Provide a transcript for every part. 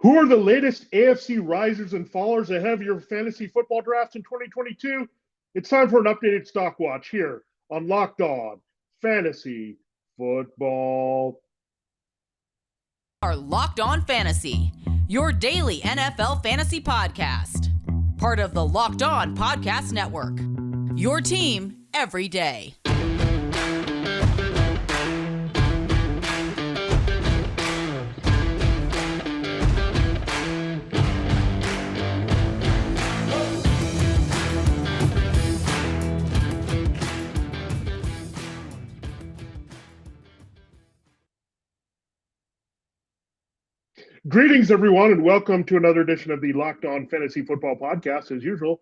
Who are the latest AFC risers and fallers ahead of your fantasy football drafts in 2022? It's time for an updated stock watch here on Locked On Fantasy Football. Our Locked On Fantasy, your daily NFL fantasy podcast. Part of the Locked On Podcast Network. Your team every day. Greetings, everyone, and welcome to another edition of the Locked On Fantasy Football Podcast. As usual,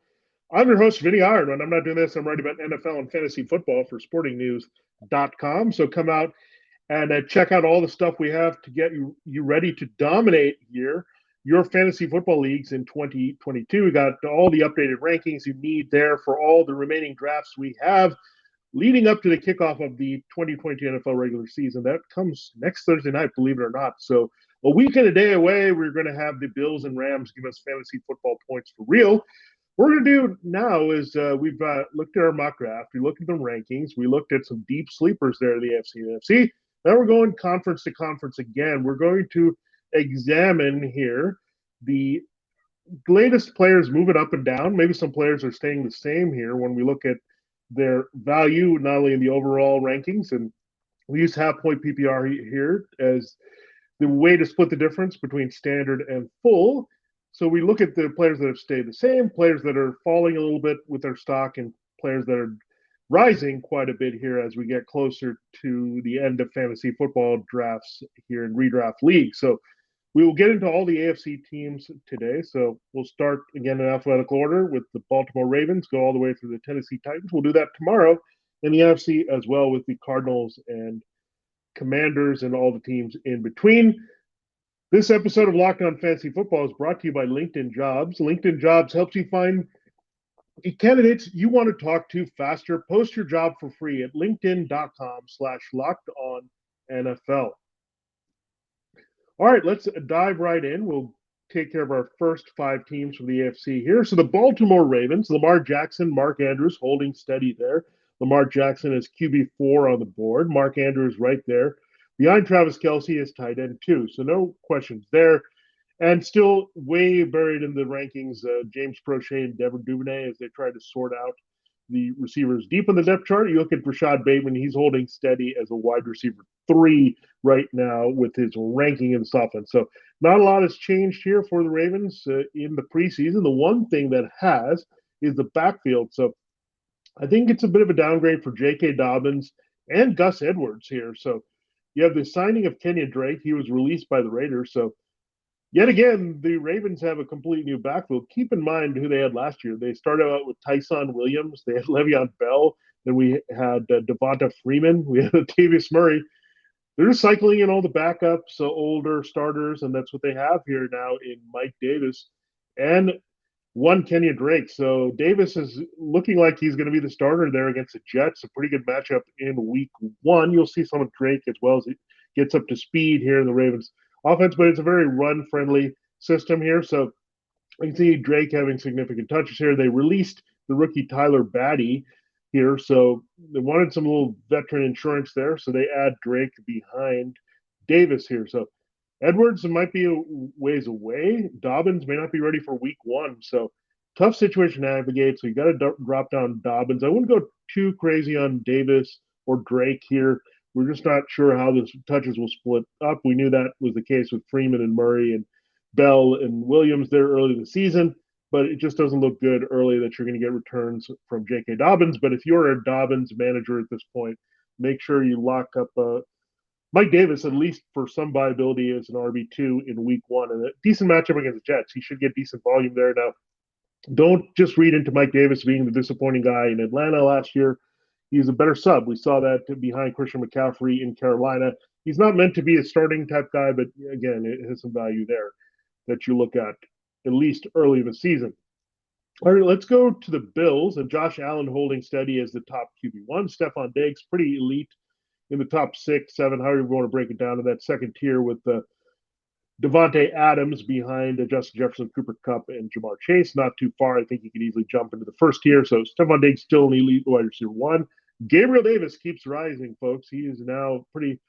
I'm your host, Vinnie Iyer. When I'm not doing this, I'm writing about NFL and fantasy football for sportingnews.com. So come out and check out all the stuff we have to get you ready to dominate here, your fantasy football leagues in 2022. We got all the updated rankings you need there for all the remaining drafts we have leading up to the kickoff of the 2022 NFL regular season. That comes next Thursday night, believe it or not. So a week and a day away, we're going to have the Bills and Rams give us fantasy football points for real. What we're going to do now is we've looked at our mock draft. We looked at the rankings. We looked at some deep sleepers there in the AFC and NFC. Now we're going conference to conference again. We're going to examine here the latest players moving up and down. Maybe some players are staying the same here when we look at their value, not only in the overall rankings. And we use half-point PPR here as the way to split the difference between standard and full. So we look at the players that have stayed the same, players that are falling a little bit with their stock, and players that are rising quite a bit here as we get closer to the end of fantasy football drafts here in redraft league. So we will get into all the AFC teams today. So we'll start again in alphabetical order with the Baltimore Ravens, go all the way through the Tennessee Titans. We'll do that tomorrow in the NFC as well with the Cardinals and Commanders and all the teams in between. This episode of Locked On Fantasy Football is brought to you by LinkedIn Jobs. LinkedIn Jobs helps you find candidates you want to talk to faster. Post your job for free at linkedin.com/lockedonnfl. All right, let's dive right in. We'll take care of our first five teams from the AFC here. So the Baltimore Ravens, Lamar Jackson, Mark Andrews holding steady there. Lamar Jackson is QB4 on the board. Mark Andrews right there. Behind Travis Kelce is tight end 2. So no questions there. And still way buried in the rankings, James Prochet and Devin Duvernay as they try to sort out the receivers deep in the depth chart. You look at Rashad Bateman, he's holding steady as a wide receiver 3 right now with his ranking in this offense. So not a lot has changed here for the Ravens in the preseason. The one thing that has is the backfield. So I think it's a bit of a downgrade for J.K. Dobbins and Gus Edwards here. So you have the signing of Kenyon Drake. He was released by the Raiders. So yet again, the Ravens have a complete new backfield. Keep in mind who they had last year. They started out with Tyson Williams. They had Le'Veon Bell. Then we had Devonta Freeman. We had Latavius Murray. They're just cycling in all the backups, older starters, and that's what they have here now in Mike Davis and one Kenyon Drake. So Davis is looking like he's going to be the starter there against the Jets. A pretty good matchup in week 1. You'll see some of Drake as well as he gets up to speed here in the Ravens offense, but it's a very run-friendly system here. So you can see Drake having significant touches here. They released the rookie Tyler Batty here, so they wanted some little veteran insurance there, so they add Drake behind Davis here. So Edwards might be a ways away. Dobbins may not be ready for week 1, so tough situation to navigate, so you got to drop down Dobbins. I wouldn't go too crazy on Davis or Drake here. We're just not sure how the touches will split up. We knew that was the case with Freeman and Murray and Bell and Williams there early in the season, but it just doesn't look good early that you're going to get returns from J.K. Dobbins. But if you're a Dobbins manager at this point, make sure you lock up Mike Davis, at least for some viability as an RB2 in week 1. And a decent matchup against the Jets. He should get decent volume there. Now, don't just read into Mike Davis being the disappointing guy in Atlanta last year. He's a better sub. We saw that behind Christian McCaffrey in Carolina. He's not meant to be a starting type guy, but again, it has some value there that you look at least early in the season. All right, let's go to the Bills and Josh Allen holding steady as the top QB1. Stephon Diggs, pretty elite in the top 6, 7, however you want to break it down to that second tier with Devonte Adams behind Justin Jefferson, Cooper Kupp, and Jamar Chase. Not too far. I think he could easily jump into the first tier. So Stephon Diggs still an elite wide receiver one. Gabriel Davis keeps rising, folks. He is now pretty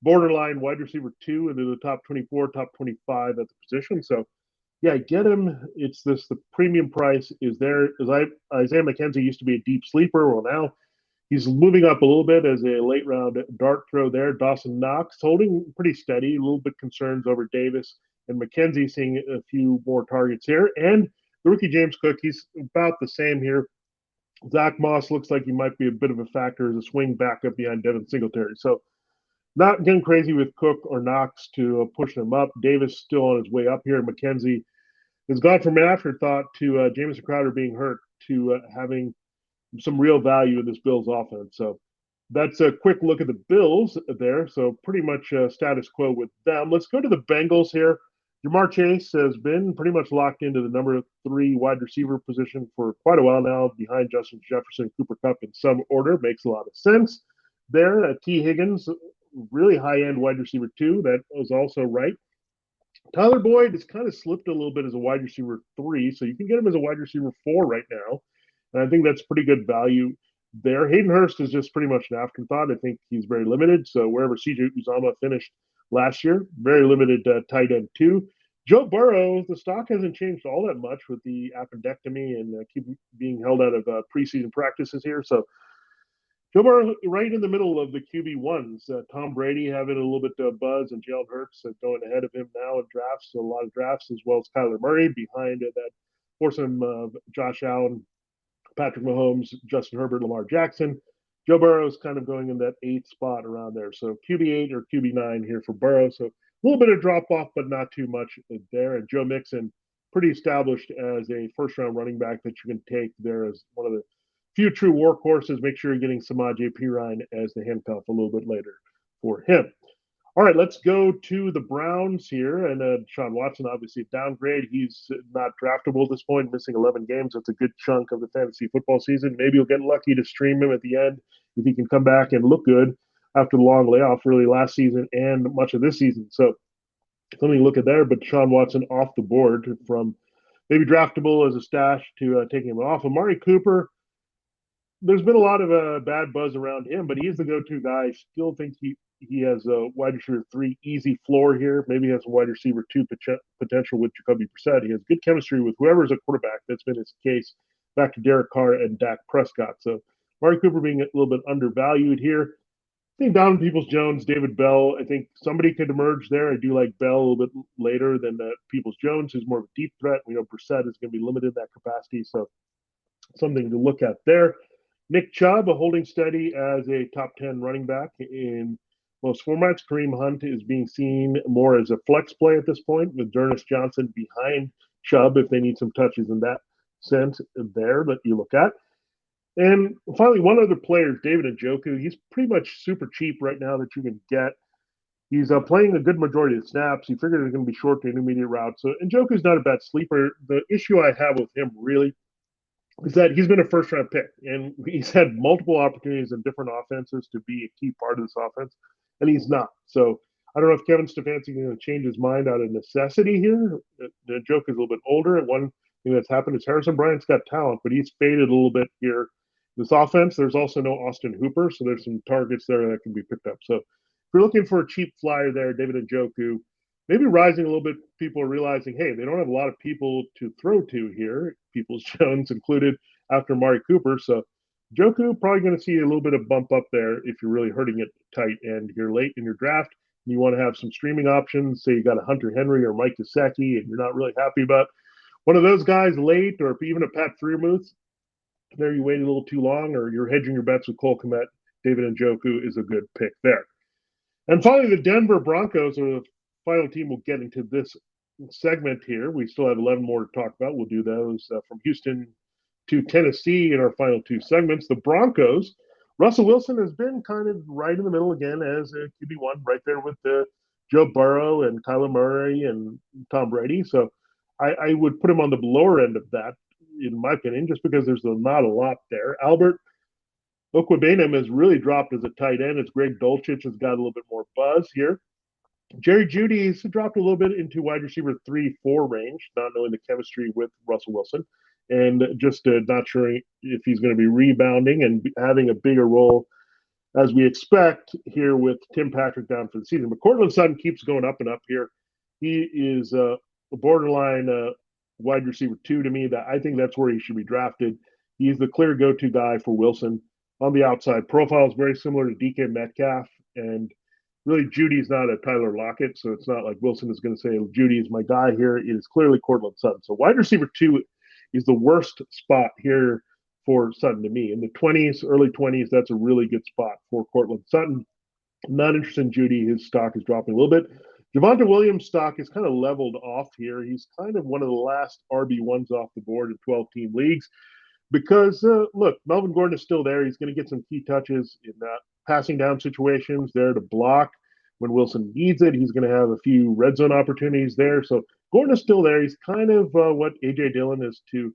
borderline wide receiver two into the top 24, top 25 at the position. So, yeah, get him. It's this the premium price is there. Isaiah McKenzie used to be a deep sleeper. Well, now he's moving up a little bit as a late round dart throw there. Dawson Knox holding pretty steady. A little bit concerns over Davis and McKenzie seeing a few more targets here. And the rookie James Cook, he's about the same here. Zach Moss looks like he might be a bit of a factor as a swing backup behind Devin Singletary. So not getting crazy with Cook or Knox to push them up. Davis still on his way up here. McKenzie has gone from an afterthought to Jamison Crowder being hurt to having some real value in this Bills offense. So that's a quick look at the Bills there. So pretty much status quo with them. Let's go to the Bengals here. Jamar Chase has been pretty much locked into the number 3 wide receiver position for quite a while now, behind Justin Jefferson, Cooper Kupp in some order. Makes a lot of sense there. T. Higgins, really high-end wide receiver 2. That was also right. Tyler Boyd has kind of slipped a little bit as a wide receiver 3, so you can get him as a wide receiver 4 right now. And I think that's pretty good value there. Hayden Hurst is just pretty much an afterthought. I think he's very limited. So wherever CJ Uzomah finished last year, very limited tight end 2. Joe Burrow, the stock hasn't changed all that much with the appendectomy and keep being held out of preseason practices here. So Joe Burrow right in the middle of the QB1s. Tom Brady having a little bit of buzz, and Jalen Hurts going ahead of him now in drafts, a lot of drafts, as well as Kyler Murray behind that foursome Josh Allen, Patrick Mahomes, Justin Herbert, Lamar Jackson. Joe Burrow is kind of going in that 8th spot around there. So QB8 or QB9 here for Burrow. So a little bit of drop off, but not too much there. And Joe Mixon, pretty established as a first-round running back that you can take there as one of the few true workhorses. Make sure you're getting Samaje Perine as the handcuff a little bit later for him. All right, let's go to the Browns here. And Sean Watson, obviously a downgrade. He's not draftable at this point, missing 11 games. That's a good chunk of the fantasy football season. Maybe you'll get lucky to stream him at the end if he can come back and look good after the long layoff, really last season and much of this season. So something to look at there. But Sean Watson off the board from maybe draftable as a stash to taking him off. Amari Cooper, there's been a lot of bad buzz around him, but he's the go-to guy. I still think he has a wide receiver 3 easy floor here. Maybe he has a wide receiver 2 potential with Jacoby Brissett. He has good chemistry with whoever's a quarterback. That's been his case back to Derek Carr and Dak Prescott. So Amari Cooper being a little bit undervalued here. I think Donovan Peoples-Jones, David Bell, I think somebody could emerge there. I do like Bell a little bit later than Peoples-Jones, who's more of a deep threat. We know Brissett is going to be limited in that capacity, so something to look at there. Nick Chubb, holding steady as a top 10 running back in most formats. Kareem Hunt is being seen more as a flex play at this point, with D'Ernest Johnson behind Chubb if they need some touches in that sense there that you look at. And finally, one other player, David Ojoku. He's pretty much super cheap right now that you can get. He's playing a good majority of the snaps. He figured it was going to be short to intermediate route. So Njoku's not a bad sleeper. The issue I have with him really is that he's been a first-round pick, and he's had multiple opportunities in different offenses to be a key part of this offense, and he's not. So I don't know if Kevin Stefanski is going to change his mind out of necessity here. Njoku is a little bit older, and one thing that's happened is Harrison Bryant's got talent, but he's faded a little bit here. This offense, there's also no Austin Hooper, so there's some targets there that can be picked up. So if you're looking for a cheap flyer there, David Njoku, maybe rising a little bit. People are realizing, hey, they don't have a lot of people to throw to here. Peoples-Jones included after Amari Cooper. So Njoku probably going to see a little bit of bump up there if you're really hurting it tight and you're late in your draft and you want to have some streaming options. Say you got a Hunter Henry or Mike Gesicki and you're not really happy about one of those guys late, or even a Pat Freiermuth. There you waited a little too long, or you're hedging your bets with Cole Kmet. David Njoku is a good pick there. And finally, the Denver Broncos are the final team we'll get into this segment here. We still have 11 more to talk about. We'll do those from Houston to Tennessee in our final 2 segments. The Broncos, Russell Wilson has been kind of right in the middle again as a QB1, right there with Joe Burrow and Kyler Murray and Tom Brady. So I would put him on the lower end of that, in my opinion, just because there's not a lot there. Albert Okwuegbunam has really dropped as a tight end. It's Greg Dulcich has got a little bit more buzz here. Jerry Jeudy's dropped a little bit into wide receiver 3-4 range, not knowing the chemistry with Russell Wilson, and just not sure if he's going to be rebounding and having a bigger role as we expect here with Tim Patrick down for the season. But Courtland Sutton keeps going up and up here. He is a borderline wide receiver 2 to me. That I think that's where he should be drafted. He's the clear go-to guy for Wilson on the outside. Profile is very similar to DK Metcalf, and really Judy's not a Tyler Lockett, so it's not like Wilson is going to say Judy is my guy here. It is clearly Courtland Sutton. So wide receiver 2 is the worst spot here for Sutton to me. In the 20s, early 20s, that's a really good spot for Courtland Sutton. I'm not interested in Judy. His stock is dropping a little bit. Javonte Williams' stock is kind of leveled off here. He's kind of one of the last RB1s off the board in 12-team leagues because, look, Melvin Gordon is still there. He's going to get some key touches in passing down situations, there to block when Wilson needs it. He's going to have a few red zone opportunities there. So Gordon is still there. He's kind of what A.J. Dillon is to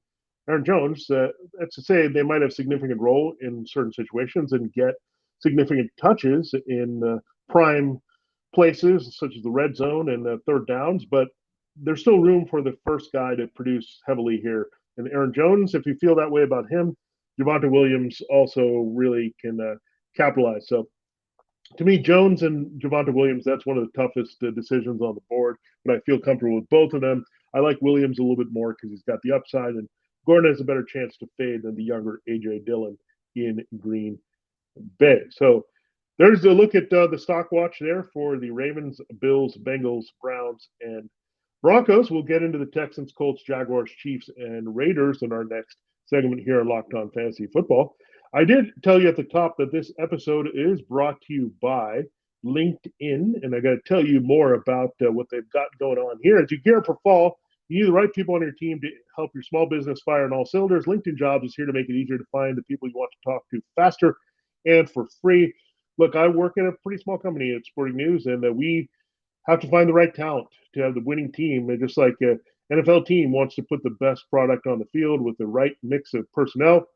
Aaron Jones. That's to say they might have significant role in certain situations and get significant touches in prime places such as the red zone and third downs, but there's still room for the first guy to produce heavily here. And Aaron Jones, if you feel that way about him, Javonte Williams also really can capitalize. So to me, Jones and Javonte Williams, that's one of the toughest decisions on the board, but I feel comfortable with both of them. I like Williams a little bit more because he's got the upside, and Gordon has a better chance to fade than the younger A.J. Dillon in Green Bay. So there's a look at the stock watch there for the Ravens, Bills, Bengals, Browns, and Broncos. We'll get into the Texans, Colts, Jaguars, Chiefs, and Raiders in our next segment here on Locked On Fantasy Football. I did tell you at the top that this episode is brought to you by LinkedIn, and I got to tell you more about what they've got going on here. As you gear up for fall, you need the right people on your team to help your small business fire on all cylinders. LinkedIn Jobs is here to make it easier to find the people you want to talk to faster and for free. Look, I work in a pretty small company at Sporting News, and we have to find the right talent to have the winning team. And just like an NFL team wants to put the best product on the field with the right mix of personnel,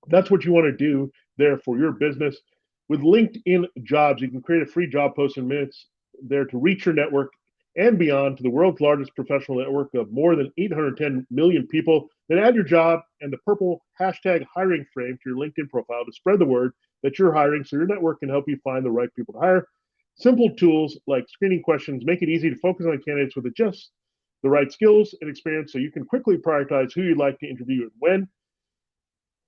that's what you want to do there for your business. With LinkedIn Jobs, you can create a free job post in minutes there to reach your network and beyond to the world's largest professional network of more than 810 million people. Then add your job and the purple hashtag hiring frame to your LinkedIn profile to spread the word that you're hiring so your network can help you find the right people to hire. Simple tools like screening questions make it easy to focus on candidates with just the right skills and experience so you can quickly prioritize who you'd like to interview and when.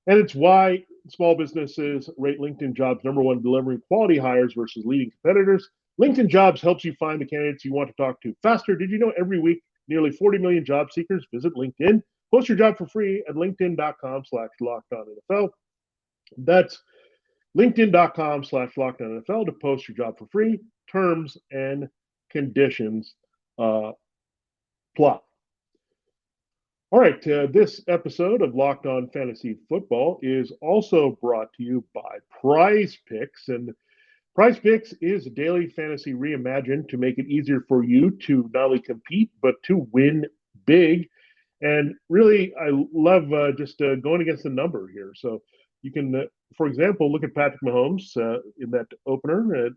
And it's why small businesses rate LinkedIn Jobs #1 delivering quality hires versus leading competitors. LinkedIn Jobs helps you find the candidates you want to talk to faster. Did you know every week nearly 40 million job seekers visit LinkedIn? Post your job for free at linkedin.com/LockedOnNFL. That's LinkedIn.com/LockedOnNFL to post your job for free. Terms and conditions apply. All right, this episode of Locked On Fantasy Football is also brought to you by PrizePicks. And PrizePicks is daily fantasy reimagined to make it easier for you to not only compete, but to win big. And really, I love just going against the number here. So you can, for example, look at Patrick Mahomes in that opener.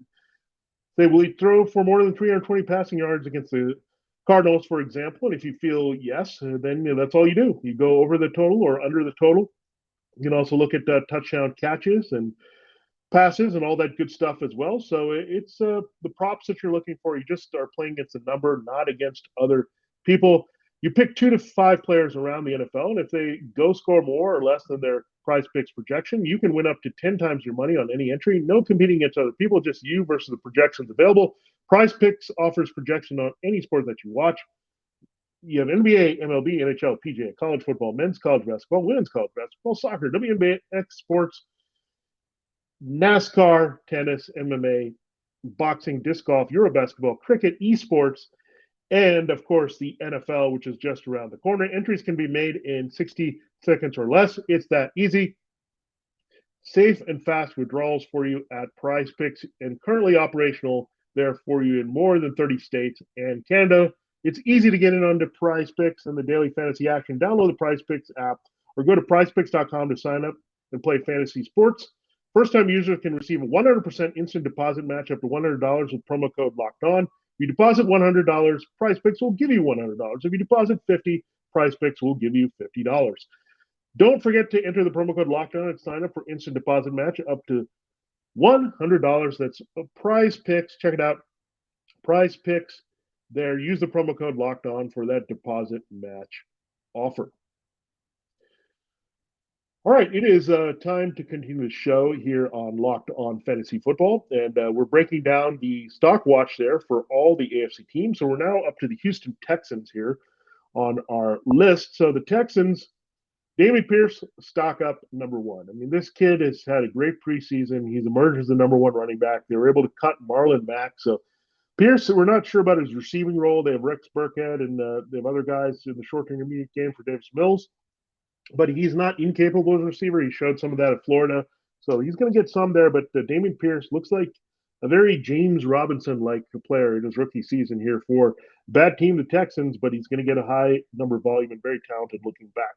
Say, will he throw for more than 320 passing yards against the Cardinals, for example? And if you feel yes, then that's all you do. You go over the total or under the total. You can also look at touchdown catches and passes and all that good stuff as well. So it's the props that you're looking for. You just are playing against a number, not against other people. You pick 2 to 5 players around the NFL, and if they go score more or less than their PrizePicks projection, you can win up to 10 times your money on any entry. No competing against other people, just you versus the projections available. PrizePicks offers projection on any sport that you watch. You have NBA, MLB, NHL, PGA, college football, men's college basketball, women's college basketball, soccer, WNBA, X sports, NASCAR, tennis, MMA, boxing, disc golf, Euro basketball, cricket, esports, and of course the NFL, which is just around the corner. Entries can be made in 60 seconds or less. It's that easy. Safe and fast withdrawals for you at PrizePicks, and currently operational there for you in more than 30 states and Canada. It's easy to get in onto PrizePicks and the daily fantasy action. Download the PrizePicks app or go to prizepicks.com to sign up and play fantasy sports. First-time users can receive a 100% instant deposit match up to $100 with promo code LOCKEDON. If you deposit $100, PrizePicks will give you $100. If you deposit $50, PrizePicks will give you $50. Don't forget to enter the promo code LOCKEDON and sign up for instant deposit match up to $100. That's PrizePicks. Check it out. PrizePicks. There. Use the promo code LOCKEDON for that deposit match offer. All right, it is time to continue the show here on Locked On Fantasy Football, and we're breaking down the stock watch there for all the AFC teams. So we're now up to the Houston Texans here on our list. So the Texans, Dameon Pierce, stock up number one. I mean, this kid has had a great preseason. He's emerged as the number one running back. They were able to cut Marlon Mack. So Pierce, we're not sure about his receiving role. They have Rex Burkhead and they have other guys in the short to intermediate game for Davis Mills. But he's not incapable as a receiver. He showed some of that at Florida. So he's going to get some there. But Dameon Pierce looks like a very James Robinson-like player in his rookie season here for bad team, the Texans, but he's going to get a high number of volume and very talented looking back.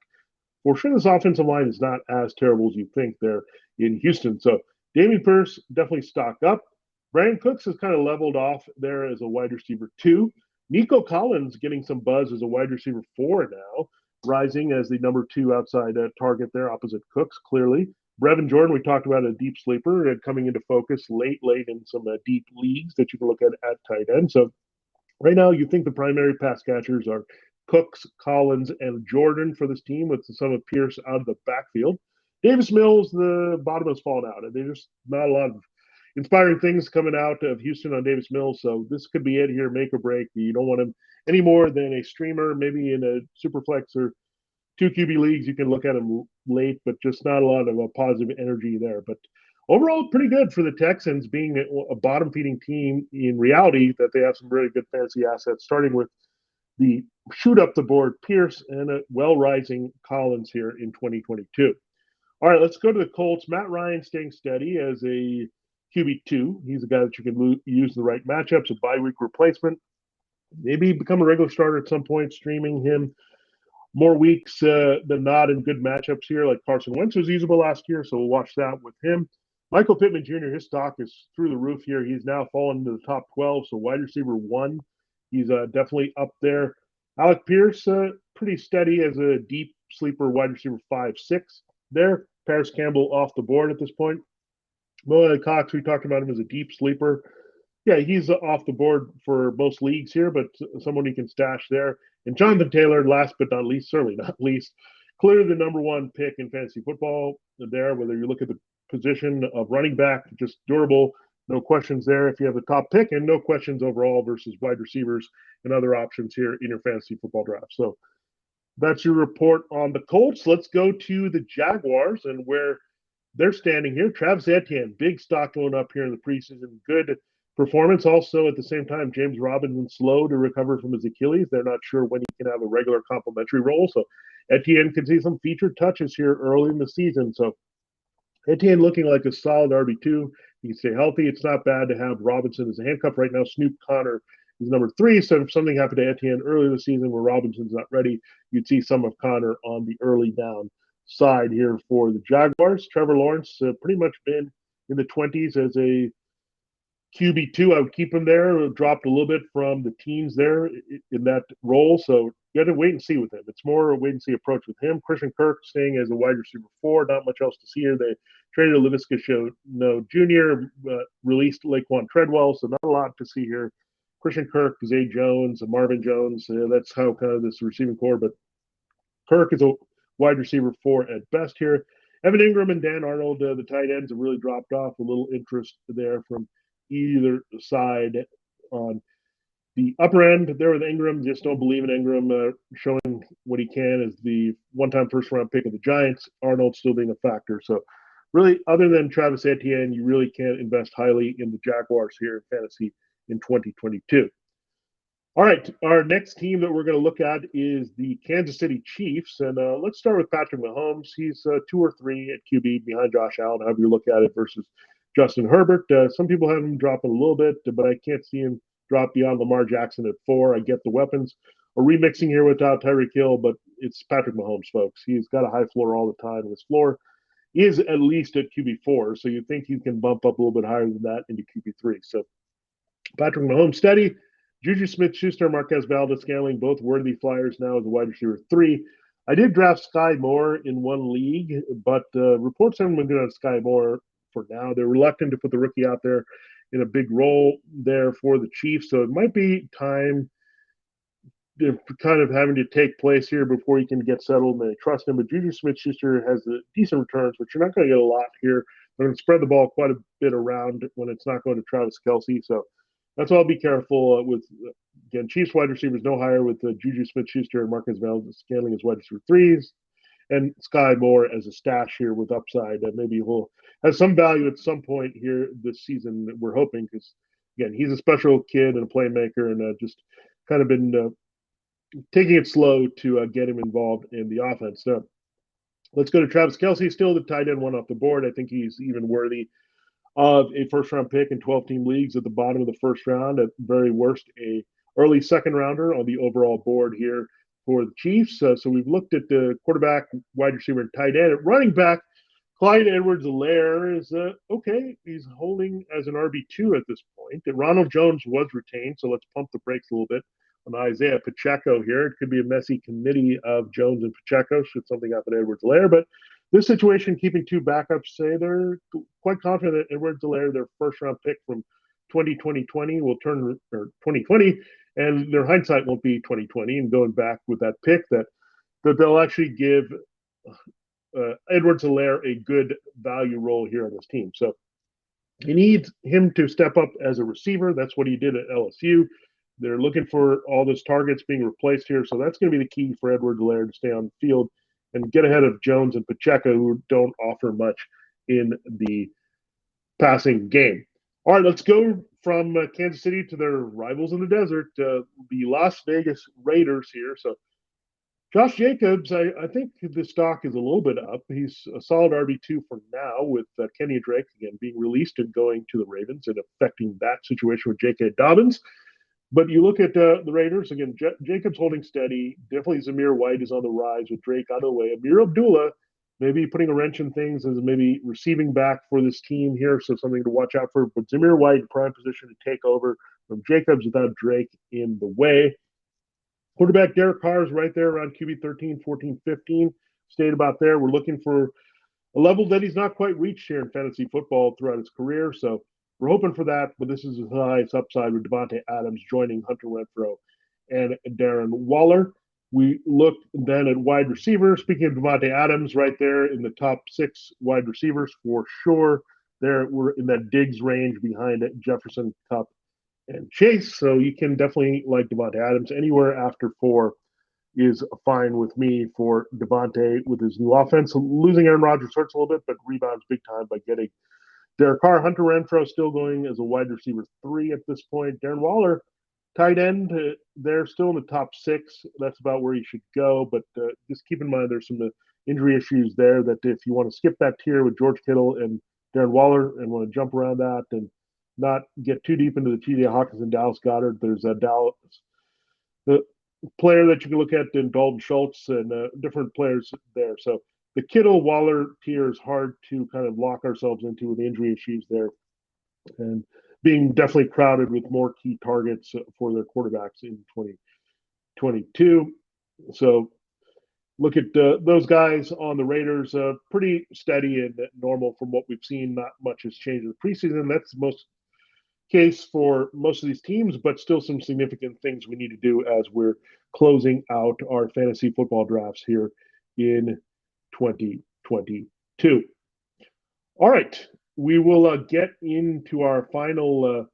For sure, this offensive line is not as terrible as you think there in Houston. So Dameon Pierce definitely stock up. Brandon Cooks has kind of leveled off there as a wide receiver 2. Nico Collins getting some buzz as a wide receiver 4 now, rising as the number 2 outside target there opposite Cooks, clearly. Brevin Jordan, we talked about a deep sleeper coming into focus late in some deep leagues that you can look at tight end. So right now you think the primary pass catchers are Cooks, Collins, and Jordan for this team with some of Pierce out of the backfield. Davis Mills, the bottom has fallen out. There's just not a lot of inspiring things coming out of Houston on Davis Mills. So this could be it here, make or break. You don't want him any more than a streamer, maybe in a super flex or 2 QB leagues. You can look at him late, but just not a lot of a positive energy there. But overall, pretty good for the Texans being a bottom feeding team in reality that they have some really good fantasy assets, starting with the shoot up the board Pierce and a well-rising Collins here in 2022. All right, let's go to the Colts. Matt Ryan staying steady as a QB2. He's a guy that you can use the right matchups, a bye week replacement. Maybe become a regular starter at some point, streaming him more weeks than not in good matchups here, like Carson Wentz was usable last year, so we'll watch that with him. Michael Pittman Jr., his stock is through the roof here. He's now fallen into the top 12, so wide receiver 1. He's definitely up there. Alec Pierce, pretty steady as a deep sleeper wide receiver 5-6 there. Paris Campbell off the board at this point. Mo Cox, we talked about him as a deep sleeper. Yeah, he's off the board for most leagues here, but someone you can stash there. And Jonathan Taylor, last but not least, certainly not least, clearly the number 1 pick in fantasy football there, whether you look at the position of running back, just durable, no questions there if you have the top pick, and no questions overall versus wide receivers and other options here in your fantasy football draft. So that's your report on the Colts. Let's go to the Jaguars and where they're standing here. Travis Etienne, big stock going up here in the preseason. Good performance. Also, at the same time, James Robinson slow to recover from his Achilles. They're not sure when he can have a regular complimentary role. So Etienne could see some featured touches here early in the season. So Etienne looking like a solid RB2. He can stay healthy. It's not bad to have Robinson as a handcuff right now. Snoop Connor is number 3. So if something happened to Etienne early in the season where Robinson's not ready, you'd see some of Connor on the early down side here for the Jaguars. Trevor Lawrence pretty much been in the 20s as a QB2. I would keep him there. It dropped a little bit from the teens there in that role. So you got to wait and see with him. It's more a wait and see approach with him. Christian Kirk staying as a wide receiver 4. Not much else to see here. They traded Laviska Shenault Jr., released Laquan Treadwell. So not a lot to see here. Christian Kirk, Zay Jones, Marvin Jones. That's how kind of this receiving core. But Kirk is a wide receiver 4 at best here. Evan Ingram and Dan Arnold, the tight ends, have really dropped off. A little interest there from either side on the upper end there with Ingram. Just don't believe in Ingram showing what he can as the one-time first-round pick of the Giants. Arnold still being a factor. So really, other than Travis Etienne, you really can't invest highly in the Jaguars here in fantasy in 2022. All right, our next team that we're going to look at is the Kansas City Chiefs. And let's start with Patrick Mahomes. He's 2 or 3 at QB behind Josh Allen, however you look at it, versus Justin Herbert. Some people have him dropping a little bit, but I can't see him drop beyond Lamar Jackson at 4. I get the weapons. A remixing here without Tyreek Hill, but it's Patrick Mahomes, folks. He's got a high floor all the time. His floor is at least at QB4, so you think you can bump up a little bit higher than that into QB3. So Patrick Mahomes steady. Juju Smith-Schuster, Marquez Valdez-Scantling, both worthy flyers now as a wide receiver 3. I did draft Sky Moore in one league, but reports haven't been good on Sky Moore for now. They're reluctant to put the rookie out there in a big role there for the Chiefs, so it might be time kind of having to take place here before he can get settled and they trust him. But Juju Smith-Schuster has decent returns, but you're not going to get a lot here. They're going to spread the ball quite a bit around when it's not going to Travis Kelce. So that's why I'll be careful with. Again, Chiefs wide receivers no higher with Juju Smith-Schuster and Marcus Valdez-Scantling as wide receiver 3s, and Sky Moore as a stash here with upside. Maybe he'll have some value at some point here this season. We're hoping because again he's a special kid and a playmaker, and just kind of been taking it slow to get him involved in the offense. So let's go to Travis Kelce, still the tight end one off the board. I think he's even worthy of a first-round pick in 12-team leagues at the bottom of the first round. At very worst, a early second-rounder on the overall board here for the Chiefs. So we've looked at the quarterback, wide receiver, and tight end. At running back, Clyde Edwards-Helaire is okay. He's holding as an RB2 at this point. Ronald Jones was retained, so let's pump the brakes a little bit on Isaiah Pacheco here. It could be a messy committee of Jones and Pacheco should something happen to Edwards-Helaire. But this situation, keeping two backups, say they're quite confident that Edwards-Helaire, their first-round pick from 2020, will turn, or 2020, and their hindsight won't be 2020. And going back with that pick, that they'll actually give Edwards-Helaire a good value role here on this team. So you need him to step up as a receiver. That's what he did at LSU. They're looking for all those targets being replaced here. So that's going to be the key for Edwards-Helaire to stay on the field and get ahead of Jones and Pacheco, who don't offer much in the passing game. All right, let's go from Kansas City to their rivals in the desert, the Las Vegas Raiders here. So Josh Jacobs, I think the stock is a little bit up. He's a solid RB2 for now with Kenny Drake, again, being released and going to the Ravens and affecting that situation with J.K. Dobbins. But you look at the Raiders, again, Jacobs holding steady. Definitely Zamir White is on the rise with Drake out of the way. Amir Abdullah maybe putting a wrench in things as maybe receiving back for this team here, so something to watch out for. But Zamir White in prime position to take over from Jacobs without Drake in the way. Quarterback Derek Carr is right there around QB 13, 14, 15. Stayed about there. We're looking for a level that he's not quite reached here in fantasy football throughout his career. So we're hoping for that, but this is his highest upside with Devonte Adams joining Hunter Renfrow and Darren Waller. We looked then at wide receiver. Speaking of Devonte Adams, right there in the top 6 wide receivers for sure. There we're in that Diggs range behind Jefferson, Kupp, and Chase. So you can definitely like Devonte Adams. Anywhere after 4 is fine with me for Devonte with his new offense. Losing Aaron Rodgers hurts a little bit, but rebounds big time by getting Derek Carr. Hunter Renfrow still going as a wide receiver 3 at this point. Darren Waller, tight end, they're still in the top 6. That's about where you should go. But just keep in mind there's some injury issues there that if you want to skip that tier with George Kittle and Darren Waller and want to jump around that and not get too deep into the T.J. Hawkins and Dallas Goedert, there's Dallas, the player that you can look at in Dalton Schultz and different players there. So the Kittle-Waller tier is hard to kind of lock ourselves into with the injury issues there and being definitely crowded with more key targets for their quarterbacks in 2022. So look at those guys on the Raiders, pretty steady and normal from what we've seen. Not much has changed in the preseason. That's the most case for most of these teams, but still some significant things we need to do as we're closing out our fantasy football drafts here in 2022. All right, we will get into our final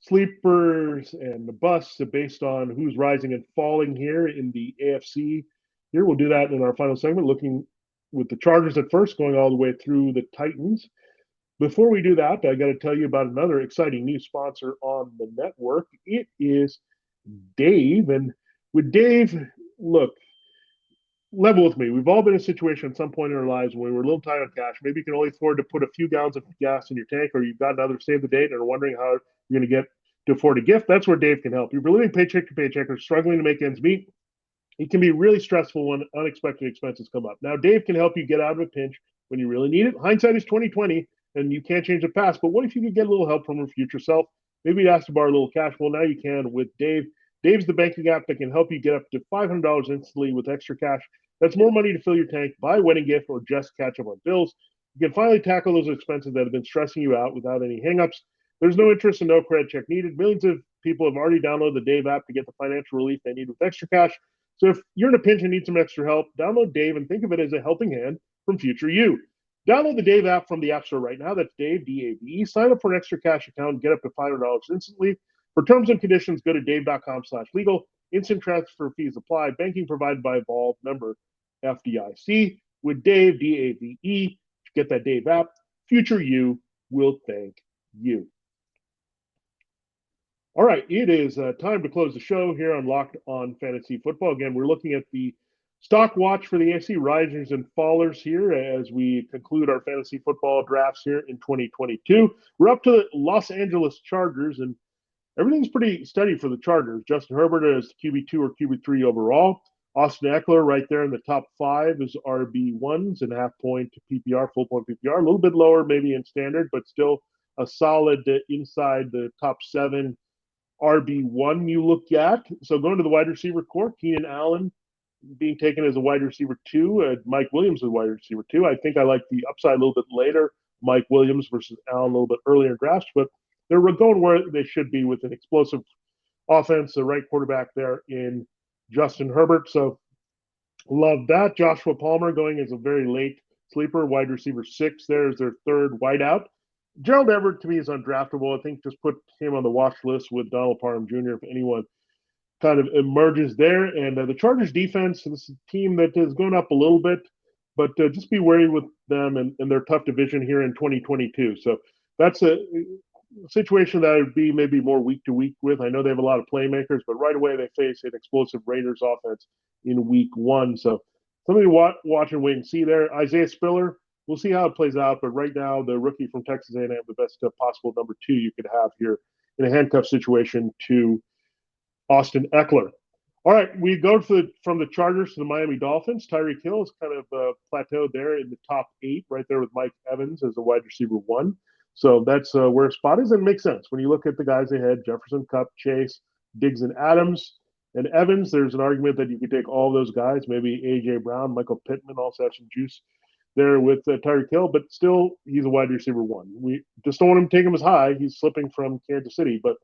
sleepers and the busts based on who's rising and falling here in the AFC. Here we'll do that in our final segment, looking with the Chargers at first, going all the way through the Titans. Before we do that, I got to tell you about another exciting new sponsor on the network. It is Dave. And with Dave, look, level with me. We've all been in a situation at some point in our lives when we were a little tight on cash. Maybe you can only afford to put a few gallons of gas in your tank, or you've got another save the date and are wondering how you're going to get to afford a gift. That's where Dave can help. You're living paycheck to paycheck or struggling to make ends meet. It can be really stressful when unexpected expenses come up. Now, Dave can help you get out of a pinch when you really need it. Hindsight is 2020, and you can't change the past. But what if you could get a little help from your future self? maybe you asked to borrow a little cash. Well, now you can with Dave. Dave's the banking app that can help you get up to $500 instantly with extra cash. That's more money to fill your tank, buy a wedding gift, or just catch up on bills. You can finally tackle those expenses that have been stressing you out without any hangups. There's no interest and no credit check needed. Millions of people have already downloaded the Dave app to get the financial relief they need with extra cash. So if you're in a pinch and need some extra help, download Dave and think of it as a helping hand from future you. Download the Dave app from the App Store right now. That's Dave, D-A-V-E. Sign up for an extra cash account and get up to $500 instantly. For terms and conditions, go to dave.com/legal. Instant transfer fees apply. Banking provided by Evolve, member FDIC. With Dave, D-A-V-E, get that Dave app. Future you will thank you. All right, it is time to close the show here on Locked On Fantasy Football. Again, we're looking at the stock watch for the AFC risers and fallers here as we conclude our fantasy football drafts here in 2022. We're up to the Los Angeles Chargers, and everything's pretty steady for the Chargers. Justin Herbert is QB2 or QB3 overall. Austin Eckler right there in the top 5 is RB1s and half-point PPR, full-point PPR. A little bit lower maybe in standard, but still a solid inside the top 7 RB1 you look at. So going to the wide receiver core, Keenan Allen being taken as a wide receiver 2, Mike Williams as a wide receiver 2. I think I like the upside a little bit later, Mike Williams versus Allen a little bit earlier in drafts, but they're going where they should be with an explosive offense, the right quarterback there in Justin Herbert. So love that. Joshua Palmer going as a very late sleeper, wide receiver 6 there is their third wideout. Gerald Everett, to me, is undraftable. I think just put him on the watch list with Donald Parham Jr. if anyone kind of emerges there. And the Chargers defense, this is a team that has gone up a little bit, but just be wary with them and their tough division here in 2022. So that's a situation that I would be maybe more week to week with. I know they have a lot of playmakers, but right away they face an explosive Raiders offense in week 1. So something to watch and wait and see there. Isaiah Spiller, we'll see how it plays out, but right now the rookie from Texas A&M, the best possible number 2 you could have here in a handcuff situation to Austin Eckler. All right, we go from the Chargers to the Miami Dolphins. Tyreek Hill is kind of plateaued there in the top 8, right there with Mike Evans as a wide receiver 1. So that's where spot is, and it makes sense. When you look at the guys ahead, Jefferson, Kupp, Chase, Diggs, and Adams, and Evans, there's an argument that you could take all those guys, maybe A.J. Brown, Michael Pittman also have some juice there with Tyreek Hill, but still he's a wide receiver 1. We just don't want him to take him as high. He's slipping from Kansas City, but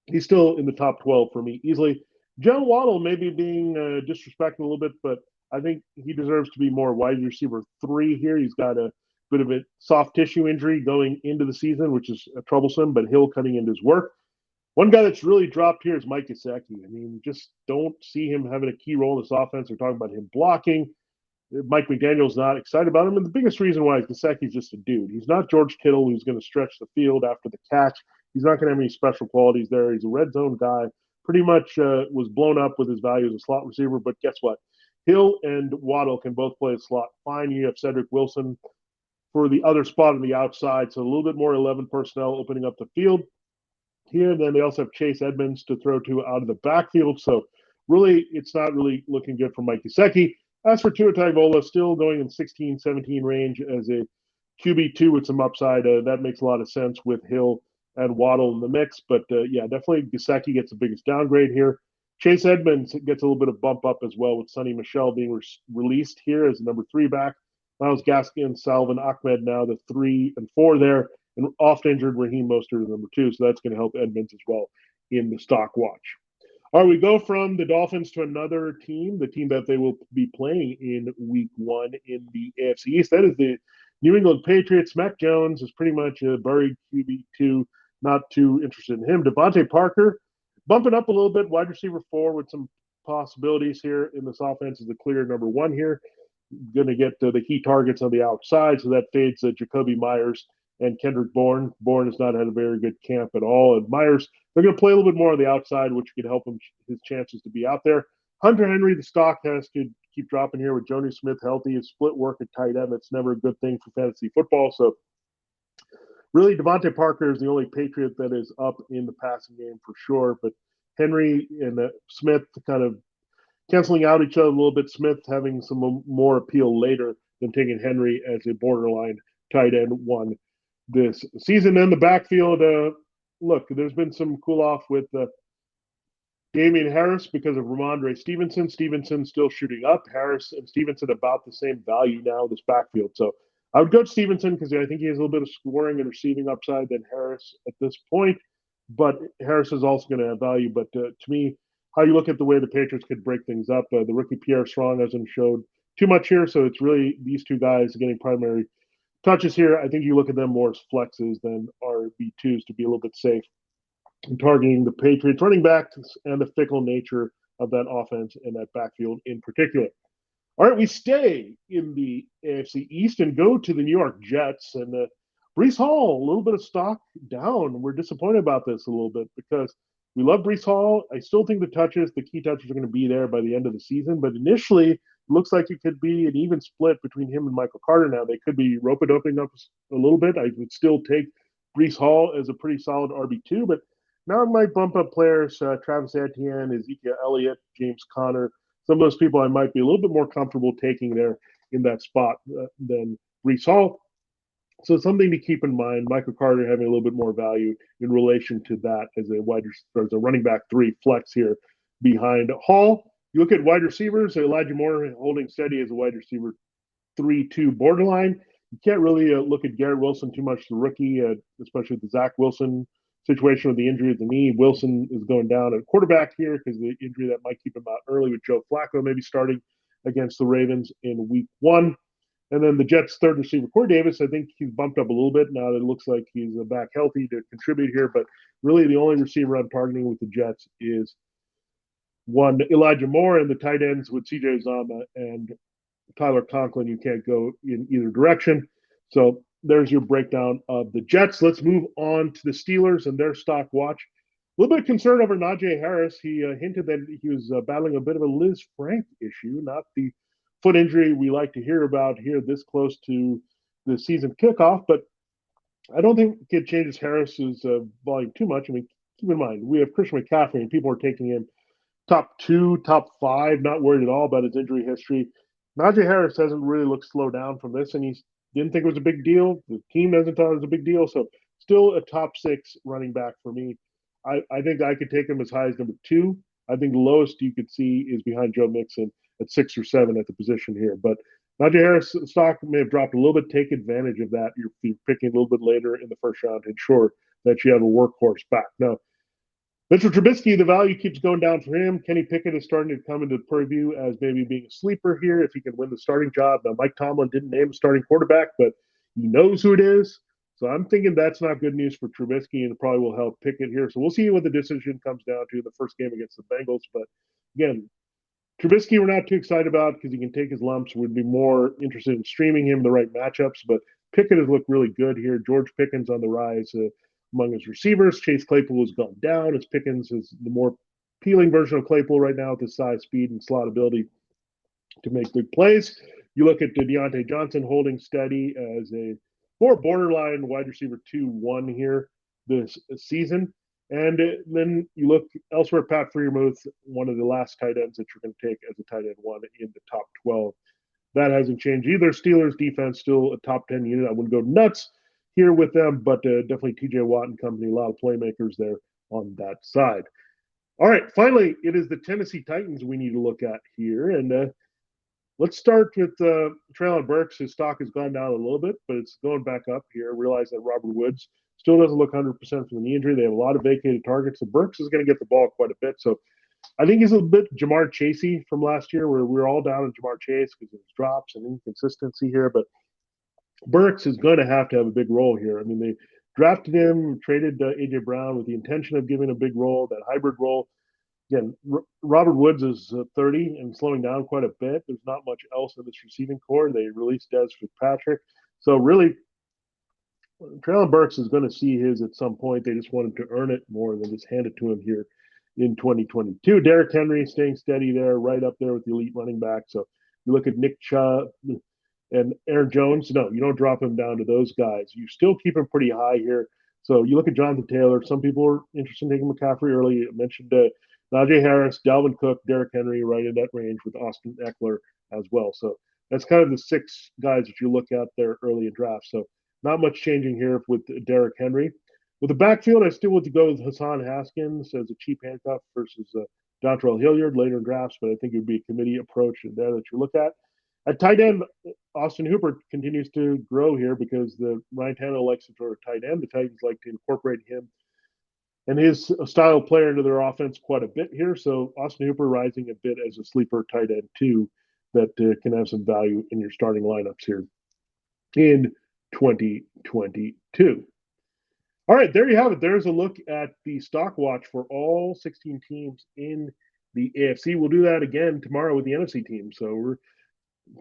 he's still in the top 12 for me easily. Jalen Waddle maybe being disrespected a little bit, but I think he deserves to be more wide receiver 3 here. He's got a bit of a soft tissue injury going into the season, which is troublesome, but Hill cutting into his work. One guy that's really dropped here is Mike Gesicki. I mean, just don't see him having a key role in this offense. They're talking about him blocking. Mike McDaniel's not excited about him, and the biggest reason why is Gesicki's just a dude. He's not George Kittle, who's going to stretch the field after the catch. He's not going to have any special qualities there. He's a red zone guy. Pretty much was blown up with his value as a slot receiver, but guess what? Hill and Waddle can both play a slot fine. You have Cedric Wilson for the other spot on the outside, so a little bit more 11 personnel opening up the field here. Then they also have Chase Edmonds to throw to out of the backfield. So really, it's not really looking good for Mike Gesicki. As for Tua Tagovailoa, still going in 16-17 range as a QB2 with some upside. That makes a lot of sense with Hill and Waddle in the mix. But, yeah, definitely Gesicki gets the biggest downgrade here. Chase Edmonds gets a little bit of bump up as well with Sonny Michel being released here as the number 3 back. Miles Gaskin, Salvin Ahmed now the 3 and 4 there. And oft-injured Raheem Mostert is number 2. So that's going to help Edmonds as well in the stock watch. All right, we go from the Dolphins to another team, the team that they will be playing in week 1 in the AFC East. That is the New England Patriots. Mac Jones is pretty much a buried QB2, not too interested in him. Devontae Parker bumping up a little bit, wide receiver 4 with some possibilities here in this offense is the clear number 1 here. Going to get the key targets on the outside, so that fades Jacoby Myers and Kendrick Bourne. Bourne has not had a very good camp at all. And Myers, they're going to play a little bit more on the outside, which could help him his chances to be out there. Hunter Henry, the stock has to keep dropping here with Joni Smith healthy. His split work at tight end, that's never a good thing for fantasy football. So really, Devontae Parker is the only Patriot that is up in the passing game for sure. But Henry and Smith kind of canceling out each other a little bit. Smith having some more appeal later than taking Henry as a borderline tight end 1 this season. In the backfield, look, there's been some cool off with Damian Harris because of Ramondre Stevenson. Stevenson still shooting up. Harris and Stevenson about the same value now, this backfield. So I would go to Stevenson because I think he has a little bit of scoring and receiving upside than Harris at this point. But Harris is also going to have value. But to me, how you look at the way the Patriots could break things up, the rookie Pierre Strong hasn't showed too much here. So it's really these two guys getting primary touches here. I think you look at them more as flexes than RB2s to be a little bit safe targeting the Patriots running backs and the fickle nature of that offense and that backfield in particular. All right, we stay in the AFC East and go to the New York Jets. And Breece Hall, a little bit of stock down. We're disappointed about this a little bit because we love Breece Hall. I still think the key touches are going to be there by the end of the season. But initially, it looks like it could be an even split between him and Michael Carter now. They could be rope-a-doping up a little bit. I would still take Breece Hall as a pretty solid RB2, but now I might bump up players, Travis Etienne, Ezekiel Elliott, James Conner. Some of those people I might be a little bit more comfortable taking there in that spot than Breece Hall. So something to keep in mind, Michael Carter having a little bit more value in relation to that as a running back 3 flex here behind Hall. You look at wide receivers, Elijah Moore holding steady as a wide receiver 3-2 borderline. You can't really look at Garrett Wilson too much, the rookie, especially the Zach Wilson situation with the injury at the knee. Wilson is going down at quarterback here because the injury that might keep him out early with Joe Flacco maybe starting against the Ravens in week 1. And then the Jets' third receiver, Corey Davis, I think he's bumped up a little bit now that it looks like he's back healthy to contribute here. But really the only receiver I'm targeting with the Jets is one, Elijah Moore, and the tight ends with CJ Uzomah and Tyler Conklin. You can't go in either direction. So there's your breakdown of the Jets. Let's move on to the Steelers and their stock watch. A little bit of concern over Nadia Harris. He hinted that he was battling a bit of a Liz Frank issue, not the foot injury we like to hear about here this close to the season kickoff, but I don't think it changes Harris's volume too much. I mean, keep in mind, we have Christian McCaffrey, and people are taking him top 2, top 5, not worried at all about his injury history. Najee Harris hasn't really looked slowed down from this, and he didn't think it was a big deal. The team doesn't thought it was a big deal. So still a top 6 running back for me. I think I could take him as high as number 2. I think the lowest you could see is behind Joe Mixon at 6 or 7 at the position here. But Najee Harris stock may have dropped a little bit. Take advantage of that. You're picking a little bit later in the first round to ensure that you have a workhorse back. Now, Mitchell Trubisky, the value keeps going down for him. Kenny Pickett is starting to come into purview as maybe being a sleeper here if he can win the starting job. Now, Mike Tomlin didn't name a starting quarterback, but he knows who it is. So I'm thinking that's not good news for Trubisky, and it probably will help Pickett here. So we'll see what the decision comes down to in the first game against the Bengals. But again, Trubisky we're not too excited about because he can take his lumps. We'd be more interested in streaming him the right matchups. But Pickett has looked really good here. George Pickens on the rise among his receivers. Chase Claypool has gone down as Pickens is the more appealing version of Claypool right now with his size, speed, and slot ability to make big plays. You look at Deontay Johnson holding steady as a more borderline wide receiver 2-1 here this season. And then you look elsewhere, Pat Freiermuth, one of the last tight ends that you're going to take as a tight end 1 in the top 12. That hasn't changed either. Steelers defense still a top 10 unit. I wouldn't go nuts here with them, but definitely TJ Watt and company, a lot of playmakers there on that side. All right, finally, it is the Tennessee Titans we need to look at here. And let's start with Treylon Burks. His stock has gone down a little bit, but it's going back up here. Realize that Robert Woods still doesn't look 100% from the knee injury. They have a lot of vacated targets. So Burks is going to get the ball quite a bit. So I think he's a bit Jamar Chasey from last year, where we were all down on Jamar Chase because of his drops and inconsistency here. But Burks is going to have a big role here. I mean, they drafted him, traded A.J. Brown with the intention of giving a big role, that hybrid role. Again, Robert Woods is 30 and slowing down quite a bit. There's not much else in this receiving core. They released Des Fitzpatrick. So really, Treylon Burks is going to see his at some point. They just want him to earn it more than just hand it to him here in 2022. Derrick Henry staying steady there, right up there with the elite running back. So you look at Nick Chubb and Aaron Jones. No, you don't drop him down to those guys. You still keep him pretty high here. So you look at Jonathan Taylor. Some people are interested in taking McCaffrey early. I mentioned Najee Harris, Dalvin Cook, Derrick Henry, right in that range with Austin Eckler as well. So that's kind of the 6 guys that you look at there early in draft. So not much changing here with Derrick Henry. With the backfield, I still want to go with Hassan Haskins as a cheap handcuff versus Dontrell Hilliard later in drafts, but I think it would be a committee approach there that you look at. At tight end, Austin Hooper continues to grow here because the Ryan Tannehill likes to throw a tight end. The Titans like to incorporate him and his style of player into their offense quite a bit here. So Austin Hooper rising a bit as a sleeper tight end too that can have some value in your starting lineups here in 2022. All right, there you have it. There's a look at the stock watch for all 16 teams in the AFC. We'll do that again tomorrow with the NFC team. So we're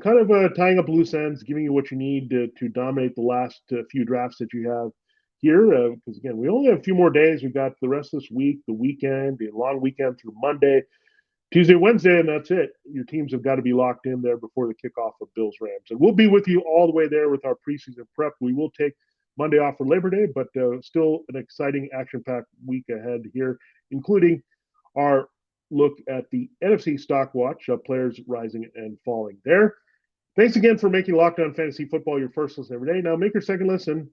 kind of tying up loose ends, giving you what you need to dominate the last few drafts that you have here. Because, again, we only have a few more days. We've got the rest of this week, the weekend, the long weekend through Monday, Tuesday, Wednesday, and that's it. Your teams have got to be locked in there before the kickoff of Bills-Rams. And we'll be with you all the way there with our preseason prep. We will take Monday off for Labor Day, but still an exciting action-packed week ahead here, including our look at the NFC stock watch, players rising and falling there. Thanks again for making Locked On Fantasy Football your first listen every day. Now make your second listen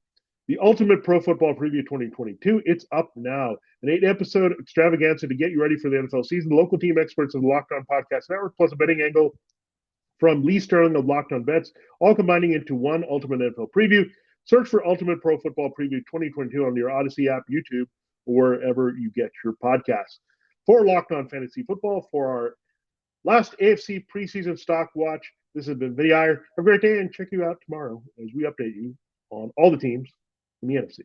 the Ultimate Pro Football Preview 2022. It's up now. An 8-episode extravaganza to get you ready for the NFL season. Local team experts of the Locked On Podcast Network, plus a betting angle from Lee Sterling of Locked On Bets, all combining into one Ultimate NFL Preview. Search for Ultimate Pro Football Preview 2022 on your Odyssey app, YouTube, or wherever you get your podcasts. For Locked On Fantasy Football, for our last AFC preseason stock watch, this has been Vinnie Iyer. Have a great day, and check you out tomorrow as we update you on all the teams in the NFC.